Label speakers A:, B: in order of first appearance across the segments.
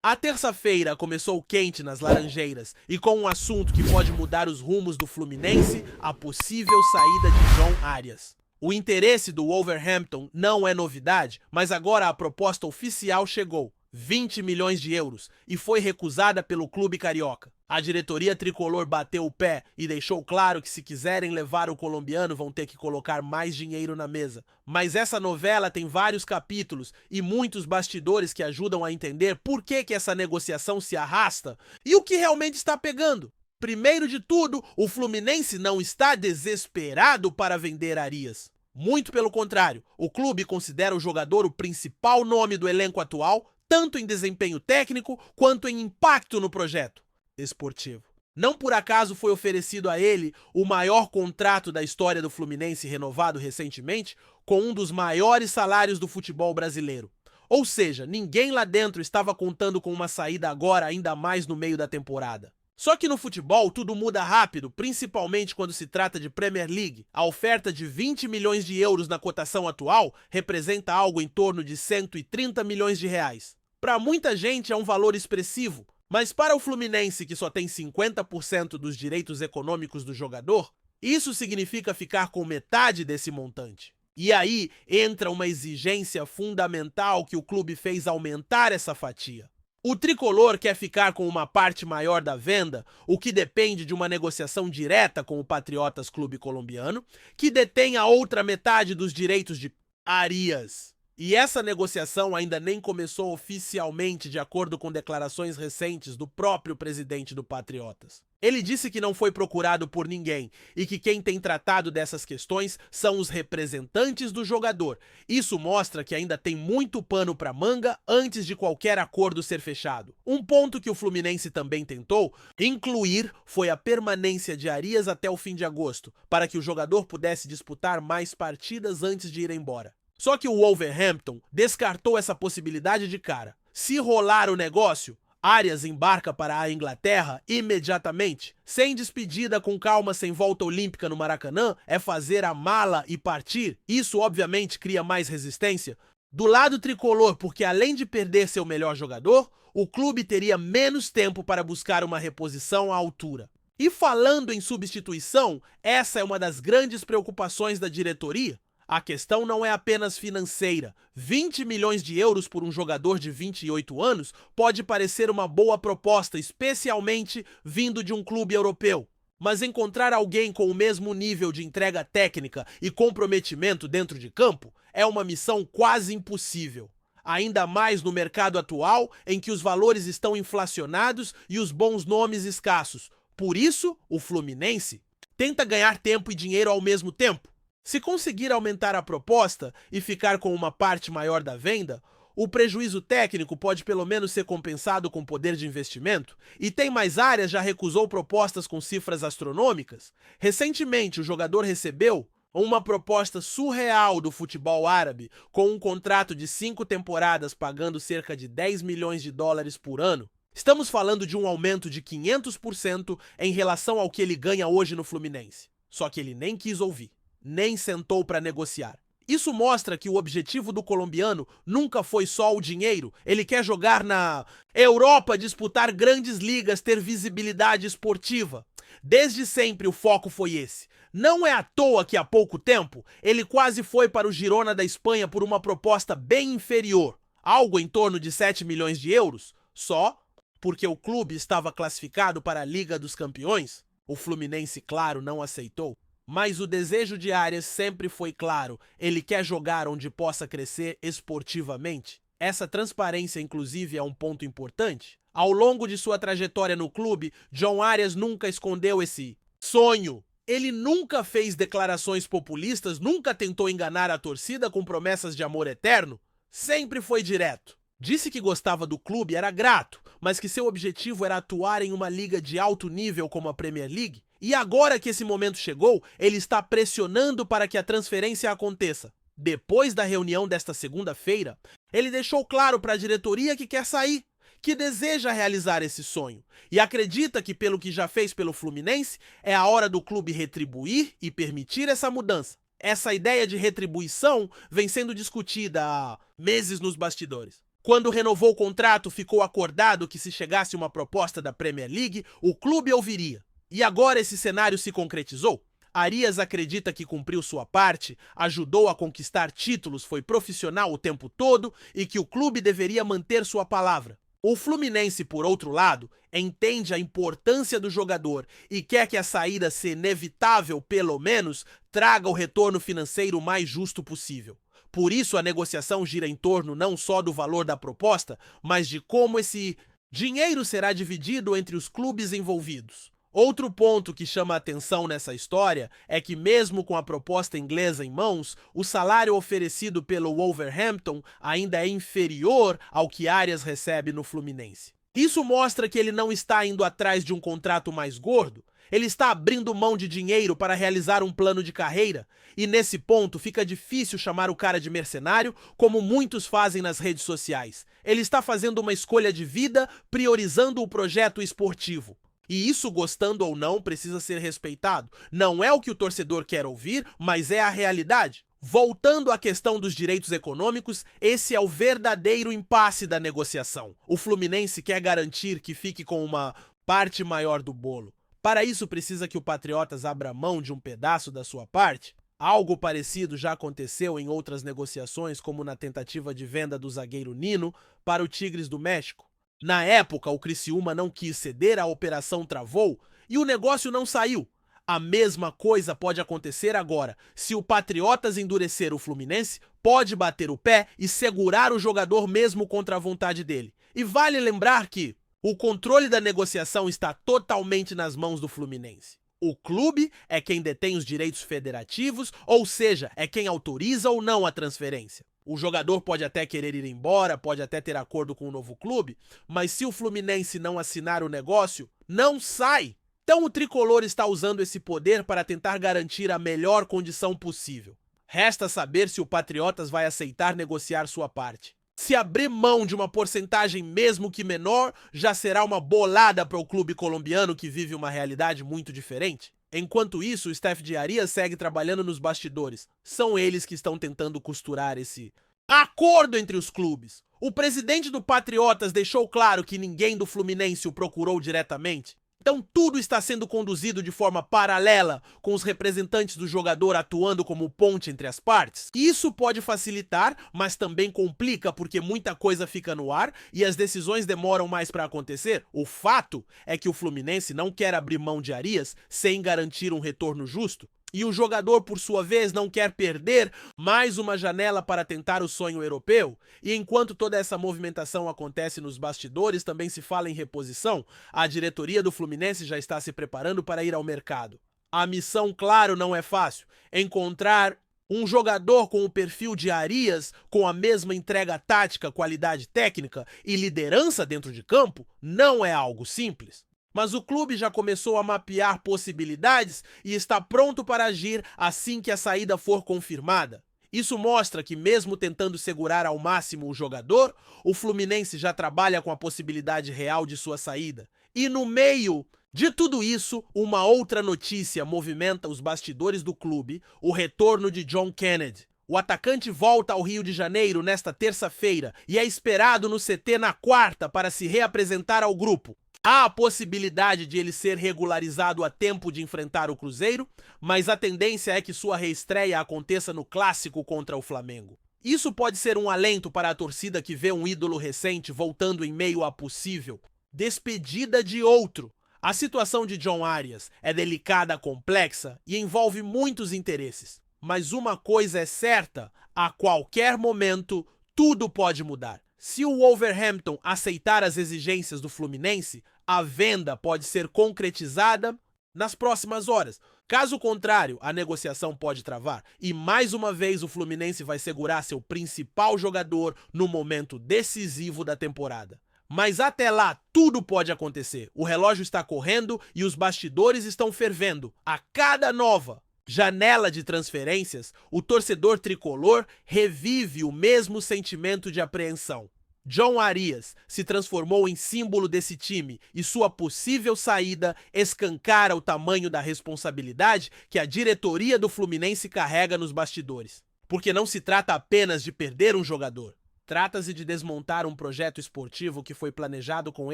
A: A terça-feira começou quente nas Laranjeiras e com um assunto que pode mudar os rumos do Fluminense, a possível saída de João Arias. O interesse do Wolverhampton não é novidade, mas agora a proposta oficial chegou, 20 milhões de euros, e foi recusada pelo clube carioca. A diretoria tricolor bateu o pé e deixou claro que se quiserem levar o colombiano vão ter que colocar mais dinheiro na mesa. Mas essa novela tem vários capítulos e muitos bastidores que ajudam a entender por que essa negociação se arrasta e o que realmente está pegando. Primeiro de tudo, o Fluminense não está desesperado para vender Arias. Muito pelo contrário, o clube considera o jogador o principal nome do elenco atual, tanto em desempenho técnico quanto em impacto no projeto esportivo. Não por acaso foi oferecido a ele o maior contrato da história do Fluminense, renovado recentemente, com um dos maiores salários do futebol brasileiro. Ou seja, ninguém lá dentro estava contando com uma saída agora, ainda mais no meio da temporada. Só que no futebol tudo muda rápido, principalmente quando se trata de Premier League. A oferta de 20 milhões de euros na cotação atual representa algo em torno de 130 milhões de reais. Para muita gente é um valor expressivo, mas para o Fluminense, que só tem 50% dos direitos econômicos do jogador, isso significa ficar com metade desse montante. E aí entra uma exigência fundamental que o clube fez aumentar essa fatia. O tricolor quer ficar com uma parte maior da venda, o que depende de uma negociação direta com o Patriotas Clube Colombiano, que detém a outra metade dos direitos de Arias. E essa negociação ainda nem começou oficialmente, de acordo com declarações recentes do próprio presidente do Patriotas. Ele disse que não foi procurado por ninguém e que quem tem tratado dessas questões são os representantes do jogador. Isso mostra que ainda tem muito pano para manga antes de qualquer acordo ser fechado. Um ponto que o Fluminense também tentou incluir foi a permanência de Arias até o fim de agosto, para que o jogador pudesse disputar mais partidas antes de ir embora. Só que o Wolverhampton descartou essa possibilidade de cara. Se rolar o negócio, Arias embarca para a Inglaterra imediatamente. Sem despedida, com calma, sem volta olímpica no Maracanã, é fazer a mala e partir. Isso obviamente cria mais resistência do lado tricolor, porque além de perder seu melhor jogador, o clube teria menos tempo para buscar uma reposição à altura. E falando em substituição, essa é uma das grandes preocupações da diretoria. A questão não é apenas financeira. 20 milhões de euros por um jogador de 28 anos pode parecer uma boa proposta, especialmente vindo de um clube europeu. Mas encontrar alguém com o mesmo nível de entrega técnica e comprometimento dentro de campo é uma missão quase impossível. Ainda mais no mercado atual, em que os valores estão inflacionados e os bons nomes escassos. Por isso, o Fluminense tenta ganhar tempo e dinheiro ao mesmo tempo. Se conseguir aumentar a proposta e ficar com uma parte maior da venda, o prejuízo técnico pode pelo menos ser compensado com poder de investimento. E tem mais áreas já recusou propostas com cifras astronômicas. Recentemente, o jogador recebeu uma proposta surreal do futebol árabe, com um contrato de 5 temporadas pagando cerca de 10 milhões de dólares por ano. Estamos falando de um aumento de 500% em relação ao que ele ganha hoje no Fluminense. Só que ele nem quis ouvir. Nem sentou para negociar. Isso mostra que o objetivo do colombiano nunca foi só o dinheiro. Ele quer jogar na Europa, disputar grandes ligas, ter visibilidade esportiva. Desde sempre o foco foi esse. Não é à toa que há pouco tempo ele quase foi para o Girona da Espanha por uma proposta bem inferior, algo em torno de 7 milhões de euros, só porque o clube estava classificado para a Liga dos Campeões. O Fluminense, claro, não aceitou. Mas o desejo de Arias sempre foi claro, ele quer jogar onde possa crescer esportivamente. Essa transparência, inclusive, é um ponto importante. Ao longo de sua trajetória no clube, John Arias nunca escondeu esse sonho. Ele nunca fez declarações populistas, nunca tentou enganar a torcida com promessas de amor eterno. Sempre foi direto. Disse que gostava do clube, era grato, mas que seu objetivo era atuar em uma liga de alto nível como a Premier League. E agora que esse momento chegou, ele está pressionando para que a transferência aconteça. Depois da reunião desta segunda-feira, ele deixou claro para a diretoria que quer sair, que deseja realizar esse sonho e acredita que, pelo que já fez pelo Fluminense, é a hora do clube retribuir e permitir essa mudança. Essa ideia de retribuição vem sendo discutida há meses nos bastidores. Quando renovou o contrato, ficou acordado que se chegasse uma proposta da Premier League, o clube ouviria. E agora esse cenário se concretizou? Arias acredita que cumpriu sua parte, ajudou a conquistar títulos, foi profissional o tempo todo e que o clube deveria manter sua palavra. O Fluminense, por outro lado, entende a importância do jogador e quer que a saída, se inevitável pelo menos, traga o retorno financeiro mais justo possível. Por isso, a negociação gira em torno não só do valor da proposta, mas de como esse dinheiro será dividido entre os clubes envolvidos. Outro ponto que chama a atenção nessa história é que, mesmo com a proposta inglesa em mãos, o salário oferecido pelo Wolverhampton ainda é inferior ao que Arias recebe no Fluminense. Isso mostra que ele não está indo atrás de um contrato mais gordo, ele está abrindo mão de dinheiro para realizar um plano de carreira, e nesse ponto fica difícil chamar o cara de mercenário, como muitos fazem nas redes sociais. Ele está fazendo uma escolha de vida, priorizando o projeto esportivo. E isso, gostando ou não, precisa ser respeitado. Não é o que o torcedor quer ouvir, mas é a realidade. Voltando à questão dos direitos econômicos, esse é o verdadeiro impasse da negociação. O Fluminense quer garantir que fique com uma parte maior do bolo. Para isso, precisa que o Patriotas abra mão de um pedaço da sua parte. Algo parecido já aconteceu em outras negociações, como na tentativa de venda do zagueiro Nino para o Tigres do México. Na época, o Criciúma não quis ceder, a operação travou e o negócio não saiu. A mesma coisa pode acontecer agora. Se o Patriotas endurecer o Fluminense, pode bater o pé e segurar o jogador mesmo contra a vontade dele. E vale lembrar que o controle da negociação está totalmente nas mãos do Fluminense. O clube é quem detém os direitos federativos, ou seja, é quem autoriza ou não a transferência. O jogador pode até querer ir embora, pode até ter acordo com o novo clube, mas se o Fluminense não assinar o negócio, não sai. Então o tricolor está usando esse poder para tentar garantir a melhor condição possível. Resta saber se o Patriotas vai aceitar negociar sua parte. Se abrir mão de uma porcentagem mesmo que menor, já será uma bolada para o clube colombiano que vive uma realidade muito diferente. Enquanto isso, o staff de Arias segue trabalhando nos bastidores. São eles que estão tentando costurar esse acordo entre os clubes. O presidente do Patriotas deixou claro que ninguém do Fluminense o procurou diretamente. Então tudo está sendo conduzido de forma paralela, com os representantes do jogador atuando como ponte entre as partes. Isso pode facilitar, mas também complica porque muita coisa fica no ar e as decisões demoram mais para acontecer. O fato é que o Fluminense não quer abrir mão de Arias sem garantir um retorno justo. E o jogador, por sua vez, não quer perder mais uma janela para tentar o sonho europeu. E enquanto toda essa movimentação acontece nos bastidores, também se fala em reposição, a diretoria do Fluminense já está se preparando para ir ao mercado. A missão, claro, não é fácil. Encontrar um jogador com o perfil de Arias, com a mesma entrega tática, qualidade técnica e liderança dentro de campo, não é algo simples. Mas o clube já começou a mapear possibilidades e está pronto para agir assim que a saída for confirmada. Isso mostra que, mesmo tentando segurar ao máximo o jogador, o Fluminense já trabalha com a possibilidade real de sua saída. E no meio de tudo isso, uma outra notícia movimenta os bastidores do clube: o retorno de John Kennedy. O atacante volta ao Rio de Janeiro nesta terça-feira e é esperado no CT na quarta para se reapresentar ao grupo. Há a possibilidade de ele ser regularizado a tempo de enfrentar o Cruzeiro, mas a tendência é que sua reestreia aconteça no clássico contra o Flamengo. Isso pode ser um alento para a torcida que vê um ídolo recente voltando em meio à possível despedida de outro. A situação de John Arias é delicada, complexa e envolve muitos interesses. Mas uma coisa é certa, a qualquer momento tudo pode mudar. Se o Wolverhampton aceitar as exigências do Fluminense, a venda pode ser concretizada nas próximas horas. Caso contrário, a negociação pode travar e mais uma vez o Fluminense vai segurar seu principal jogador no momento decisivo da temporada. Mas até lá, tudo pode acontecer. O relógio está correndo e os bastidores estão fervendo. A cada nova janela de transferências, o torcedor tricolor revive o mesmo sentimento de apreensão. John Arias se transformou em símbolo desse time e sua possível saída escancara o tamanho da responsabilidade que a diretoria do Fluminense carrega nos bastidores. Porque não se trata apenas de perder um jogador. Trata-se de desmontar um projeto esportivo que foi planejado com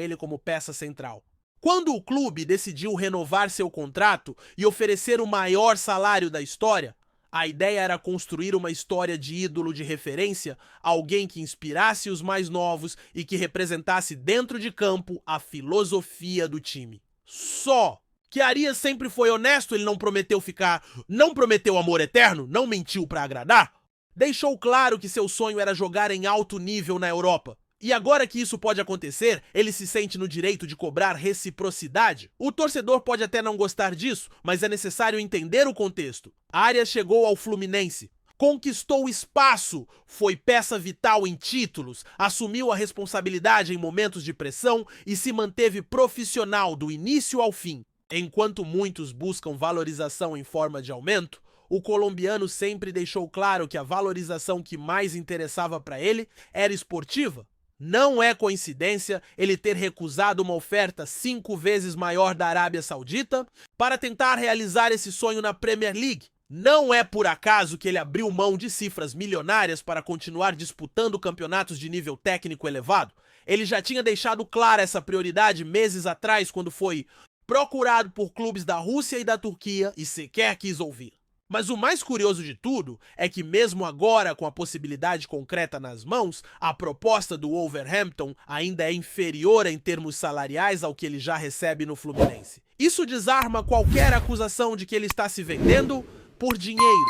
A: ele como peça central. Quando o clube decidiu renovar seu contrato e oferecer o maior salário da história, a ideia era construir uma história de ídolo de referência, alguém que inspirasse os mais novos e que representasse dentro de campo a filosofia do time. Só que Arias sempre foi honesto, ele não prometeu amor eterno, não mentiu para agradar. Deixou claro que seu sonho era jogar em alto nível na Europa. E agora que isso pode acontecer, ele se sente no direito de cobrar reciprocidade. O torcedor pode até não gostar disso, mas é necessário entender o contexto. Arias chegou ao Fluminense, conquistou espaço, foi peça vital em títulos, assumiu a responsabilidade em momentos de pressão e se manteve profissional do início ao fim. Enquanto muitos buscam valorização em forma de aumento, o colombiano sempre deixou claro que a valorização que mais interessava para ele era esportiva. Não é coincidência ele ter recusado uma oferta 5 vezes maior da Arábia Saudita para tentar realizar esse sonho na Premier League. Não é por acaso que ele abriu mão de cifras milionárias para continuar disputando campeonatos de nível técnico elevado. Ele já tinha deixado clara essa prioridade meses atrás, quando foi procurado por clubes da Rússia e da Turquia e sequer quis ouvir. Mas o mais curioso de tudo é que, mesmo agora com a possibilidade concreta nas mãos, a proposta do Wolverhampton ainda é inferior em termos salariais ao que ele já recebe no Fluminense. Isso desarma qualquer acusação de que ele está se vendendo por dinheiro.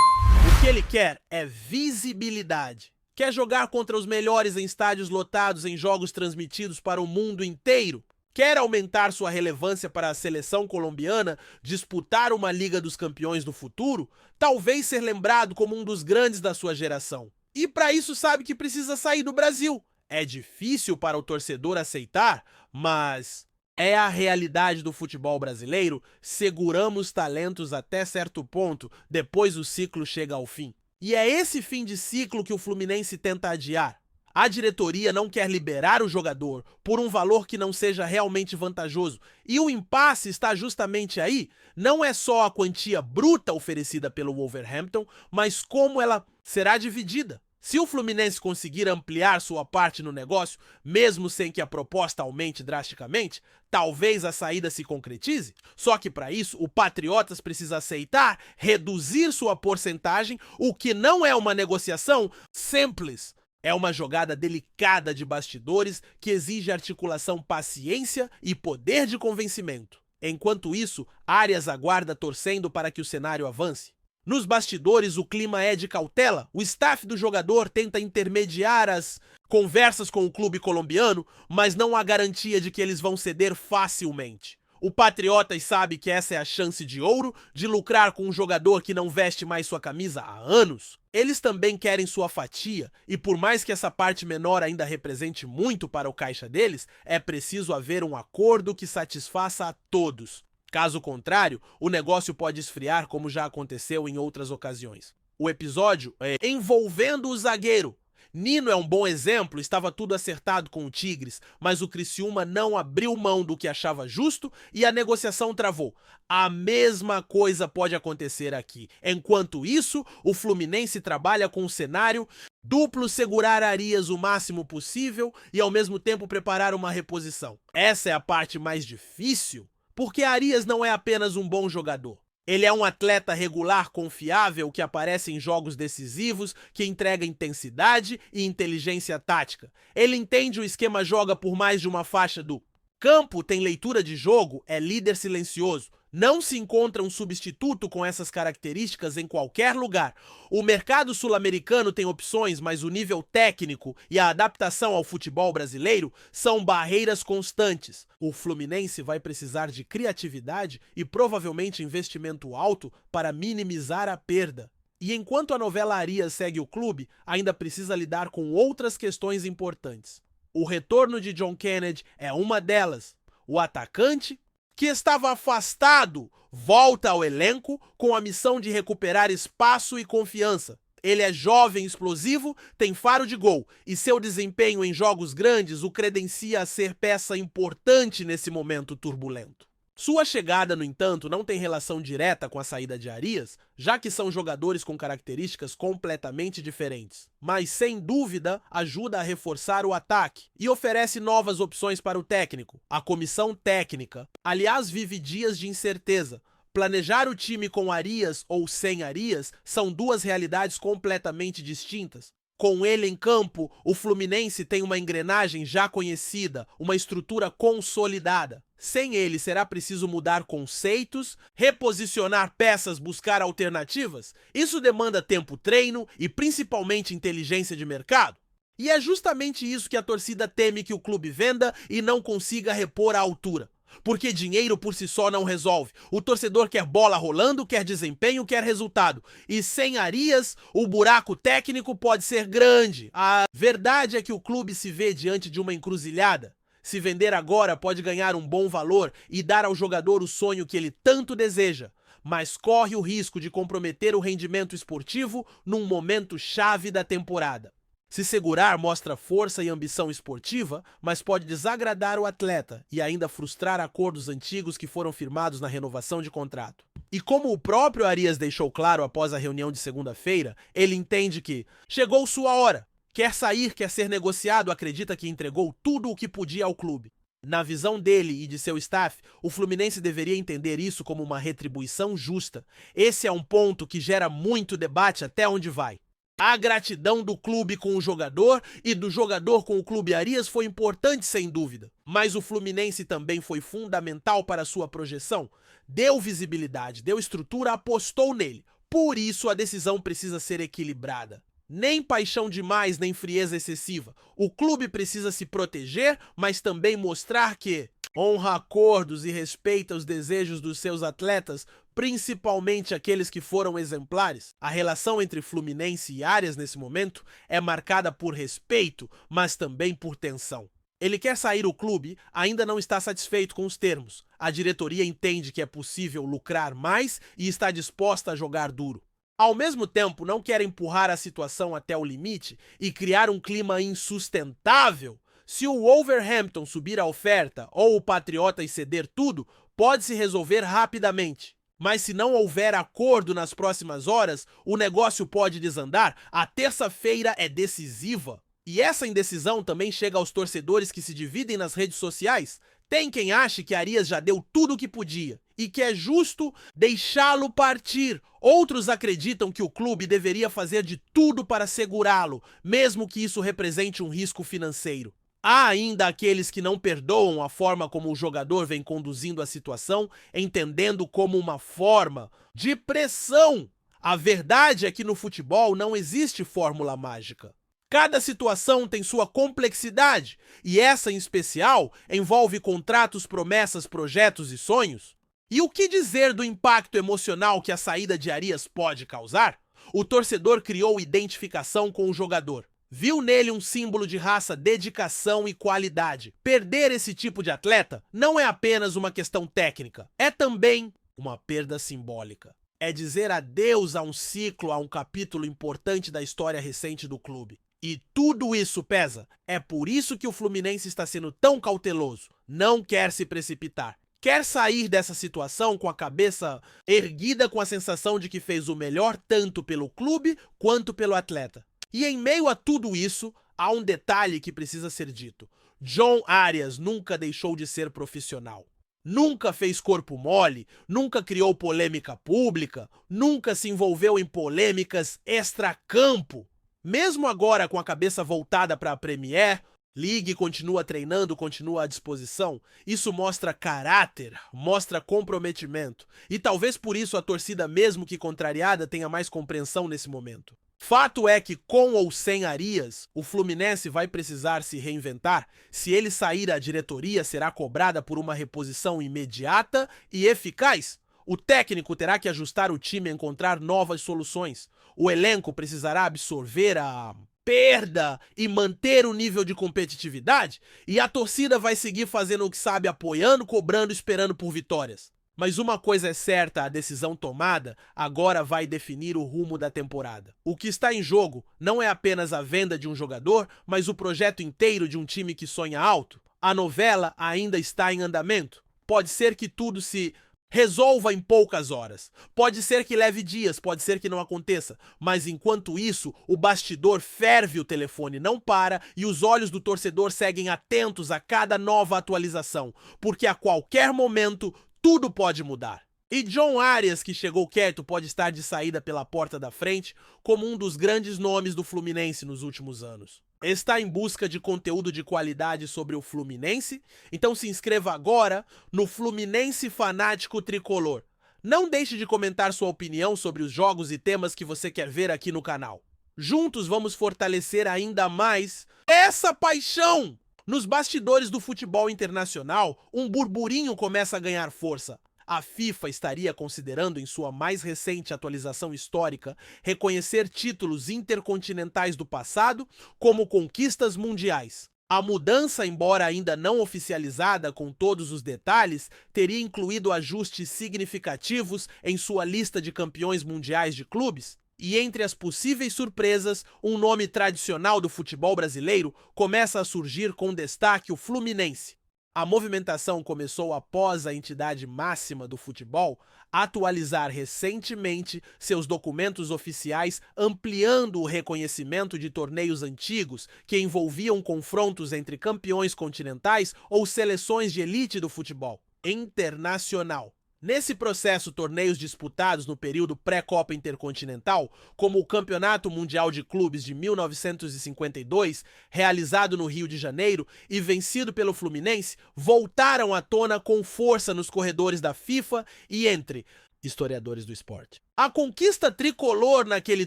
A: O que ele quer é visibilidade. Quer jogar contra os melhores em estádios lotados em jogos transmitidos para o mundo inteiro. Quer aumentar sua relevância para a seleção colombiana, disputar uma Liga dos Campeões no futuro, talvez ser lembrado como um dos grandes da sua geração. E para isso sabe que precisa sair do Brasil. É difícil para o torcedor aceitar, mas é a realidade do futebol brasileiro. Seguramos talentos até certo ponto, depois o ciclo chega ao fim. E é esse fim de ciclo que o Fluminense tenta adiar. A diretoria não quer liberar o jogador por um valor que não seja realmente vantajoso. E o impasse está justamente aí. Não é só a quantia bruta oferecida pelo Wolverhampton, mas como ela será dividida. Se o Fluminense conseguir ampliar sua parte no negócio, mesmo sem que a proposta aumente drasticamente, talvez a saída se concretize. Só que para isso, o Patriotas precisa aceitar reduzir sua porcentagem, o que não é uma negociação simples. É uma jogada delicada de bastidores que exige articulação, paciência e poder de convencimento. Enquanto isso, Arias aguarda torcendo para que o cenário avance. Nos bastidores, o clima é de cautela. O staff do jogador tenta intermediar as conversas com o clube colombiano, mas não há garantia de que eles vão ceder facilmente. O Patriotas sabe que essa é a chance de ouro de lucrar com um jogador que não veste mais sua camisa há anos. Eles também querem sua fatia, e por mais que essa parte menor ainda represente muito para o caixa deles, é preciso haver um acordo que satisfaça a todos. Caso contrário, o negócio pode esfriar, como já aconteceu em outras ocasiões. O episódio é envolvendo o zagueiro. Nino é um bom exemplo, estava tudo acertado com o Tigres, mas o Criciúma não abriu mão do que achava justo e a negociação travou. A mesma coisa pode acontecer aqui. Enquanto isso, o Fluminense trabalha com um cenário duplo: segurar Arias o máximo possível e ao mesmo tempo preparar uma reposição. Essa é a parte mais difícil, porque Arias não é apenas um bom jogador. Ele é um atleta regular, confiável, que aparece em jogos decisivos, que entrega intensidade e inteligência tática. Ele entende o esquema, joga por mais de uma faixa do campo, tem leitura de jogo, é líder silencioso. Não se encontra um substituto com essas características em qualquer lugar. O mercado sul-americano tem opções, mas o nível técnico e a adaptação ao futebol brasileiro são barreiras constantes. O Fluminense vai precisar de criatividade e provavelmente investimento alto para minimizar a perda. E enquanto a novela Arias segue o clube, ainda precisa lidar com outras questões importantes. O retorno de John Kennedy é uma delas. O atacante, que estava afastado, volta ao elenco com a missão de recuperar espaço e confiança. Ele é jovem, explosivo, tem faro de gol e seu desempenho em jogos grandes o credencia a ser peça importante nesse momento turbulento. Sua chegada, no entanto, não tem relação direta com a saída de Arias, já que são jogadores com características completamente diferentes. Mas, sem dúvida, ajuda a reforçar o ataque e oferece novas opções para o técnico. A comissão técnica, aliás, vive dias de incerteza. Planejar o time com Arias ou sem Arias são duas realidades completamente distintas. Com ele em campo, o Fluminense tem uma engrenagem já conhecida, uma estrutura consolidada. Sem ele, será preciso mudar conceitos, reposicionar peças, buscar alternativas? Isso demanda tempo, treino e principalmente inteligência de mercado. E é justamente isso que a torcida teme que o clube venda e não consiga repor à altura. Porque dinheiro por si só não resolve. O torcedor quer bola rolando, quer desempenho, quer resultado. E sem Arias, o buraco técnico pode ser grande. A verdade é que o clube se vê diante de uma encruzilhada. Se vender agora, pode ganhar um bom valor e dar ao jogador o sonho que ele tanto deseja, mas corre o risco de comprometer o rendimento esportivo num momento chave da temporada. Se segurar mostra força e ambição esportiva, mas pode desagradar o atleta e ainda frustrar acordos antigos que foram firmados na renovação de contrato. E como o próprio Arias deixou claro após a reunião de segunda-feira, ele entende que chegou sua hora. Quer sair, quer ser negociado, acredita que entregou tudo o que podia ao clube. Na visão dele e de seu staff, o Fluminense deveria entender isso como uma retribuição justa. Esse é um ponto que gera muito debate até onde vai. A gratidão do clube com o jogador e do jogador com o clube Arias foi importante, sem dúvida. Mas o Fluminense também foi fundamental para sua projeção. Deu visibilidade, deu estrutura, apostou nele. Por isso a decisão precisa ser equilibrada. Nem paixão demais, nem frieza excessiva. O clube precisa se proteger, mas também mostrar que honra acordos e respeita os desejos dos seus atletas, principalmente aqueles que foram exemplares. A relação entre Fluminense e Arias nesse momento é marcada por respeito, mas também por tensão. Ele quer sair do clube, ainda não está satisfeito com os termos. A diretoria entende que é possível lucrar mais e está disposta a jogar duro. Ao mesmo tempo, não quer empurrar a situação até o limite e criar um clima insustentável. Se o Wolverhampton subir a oferta ou o Patriotas ceder tudo, pode se resolver rapidamente. Mas se não houver acordo nas próximas horas, o negócio pode desandar. A terça-feira é decisiva. E essa indecisão também chega aos torcedores que se dividem nas redes sociais. Tem quem ache que Arias já deu tudo o que podia e que é justo deixá-lo partir. Outros acreditam que o clube deveria fazer de tudo para segurá-lo, mesmo que isso represente um risco financeiro. Há ainda aqueles que não perdoam a forma como o jogador vem conduzindo a situação, entendendo como uma forma de pressão. A verdade é que no futebol não existe fórmula mágica. Cada situação tem sua complexidade, e essa em especial envolve contratos, promessas, projetos e sonhos. E o que dizer do impacto emocional que a saída de Arias pode causar? O torcedor criou identificação com o jogador. Viu nele um símbolo de raça, dedicação e qualidade. Perder esse tipo de atleta não é apenas uma questão técnica, é também uma perda simbólica. É dizer adeus a um ciclo, a um capítulo importante da história recente do clube. E tudo isso pesa. É por isso que o Fluminense está sendo tão cauteloso. Não quer se precipitar. Quer sair dessa situação com a cabeça erguida, com a sensação de que fez o melhor tanto pelo clube quanto pelo atleta. E em meio a tudo isso, há um detalhe que precisa ser dito. John Arias nunca deixou de ser profissional. Nunca fez corpo mole, nunca criou polêmica pública, nunca se envolveu em polêmicas extracampo. Mesmo agora com a cabeça voltada para a Premier League, continua treinando, continua à disposição. Isso mostra caráter, mostra comprometimento. E talvez por isso a torcida, mesmo que contrariada, tenha mais compreensão nesse momento. Fato é que, com ou sem Arias, o Fluminense vai precisar se reinventar. Se ele sair, a diretoria será cobrada por uma reposição imediata e eficaz. O técnico terá que ajustar o time a encontrar novas soluções. O elenco precisará absorver a perda e manter o nível de competitividade. E a torcida vai seguir fazendo o que sabe, apoiando, cobrando, esperando por vitórias. Mas uma coisa é certa, a decisão tomada agora vai definir o rumo da temporada. O que está em jogo não é apenas a venda de um jogador, mas o projeto inteiro de um time que sonha alto. A novela ainda está em andamento. Pode ser que tudo se resolva em poucas horas. Pode ser que leve dias, pode ser que não aconteça. Mas enquanto isso, o bastidor ferve, o telefone não para e os olhos do torcedor seguem atentos a cada nova atualização, porque a qualquer momento tudo pode mudar. E John Arias, que chegou quieto, pode estar de saída pela porta da frente como um dos grandes nomes do Fluminense nos últimos anos. Está em busca de conteúdo de qualidade sobre o Fluminense? Então se inscreva agora no Fluminense Fanático Tricolor. Não deixe de comentar sua opinião sobre os jogos e temas que você quer ver aqui no canal. Juntos vamos fortalecer ainda mais essa paixão! Nos bastidores do futebol internacional, um burburinho começa a ganhar força. A FIFA estaria considerando, em sua mais recente atualização histórica, reconhecer títulos intercontinentais do passado como conquistas mundiais. A mudança, embora ainda não oficializada com todos os detalhes, teria incluído ajustes significativos em sua lista de campeões mundiais de clubes. E entre as possíveis surpresas, um nome tradicional do futebol brasileiro começa a surgir com destaque: o Fluminense. A movimentação começou após a entidade máxima do futebol atualizar recentemente seus documentos oficiais, ampliando o reconhecimento de torneios antigos que envolviam confrontos entre campeões continentais ou seleções de elite do futebol internacional. Nesse processo, torneios disputados no período pré-Copa Intercontinental, como o Campeonato Mundial de Clubes de 1952, realizado no Rio de Janeiro e vencido pelo Fluminense, voltaram à tona com força nos corredores da FIFA e entre historiadores do esporte. A conquista tricolor naquele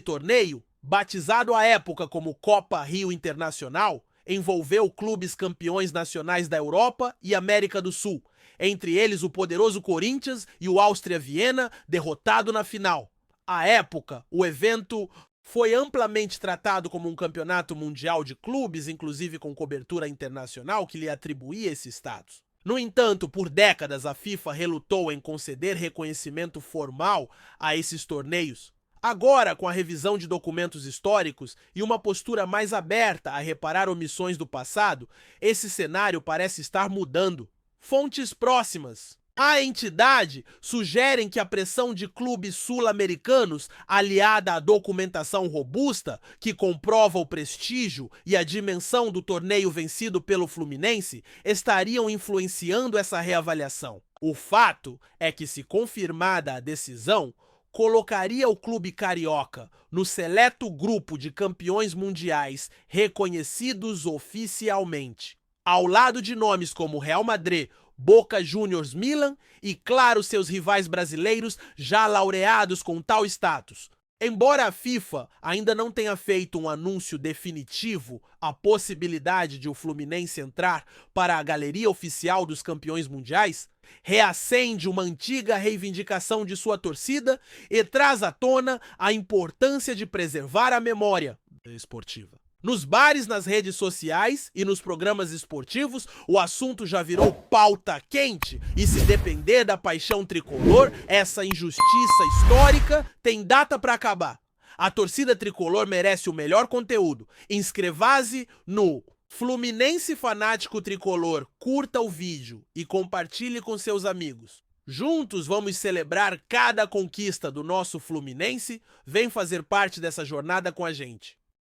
A: torneio, batizado à época como Copa Rio Internacional, envolveu clubes campeões nacionais da Europa e América do Sul, entre eles o poderoso Corinthians e o Áustria Viena, derrotado na final. À época, o evento foi amplamente tratado como um campeonato mundial de clubes, inclusive com cobertura internacional que lhe atribuía esse status. No entanto, por décadas a FIFA relutou em conceder reconhecimento formal a esses torneios. Agora, com a revisão de documentos históricos e uma postura mais aberta a reparar omissões do passado, esse cenário parece estar mudando. Fontes próximas à entidade sugerem que a pressão de clubes sul-americanos, aliada à documentação robusta que comprova o prestígio e a dimensão do torneio vencido pelo Fluminense, estariam influenciando essa reavaliação. O fato é que, se confirmada a decisão, colocaria o clube carioca no seleto grupo de campeões mundiais reconhecidos oficialmente, ao lado de nomes como Real Madrid, Boca Juniors, Milan e, claro, seus rivais brasileiros já laureados com tal status. Embora a FIFA ainda não tenha feito um anúncio definitivo, a possibilidade de o Fluminense entrar para a galeria oficial dos campeões mundiais reacende uma antiga reivindicação de sua torcida e traz à tona a importância de preservar a memória esportiva. Nos bares, nas redes sociais e nos programas esportivos, o assunto já virou pauta quente. E se depender da paixão tricolor, essa injustiça histórica tem data para acabar. A torcida tricolor merece o melhor conteúdo. Inscreva-se no Fluminense Fanático Tricolor, curta o vídeo e compartilhe com seus amigos. Juntos vamos celebrar cada conquista do nosso Fluminense. Vem fazer parte dessa jornada com a gente.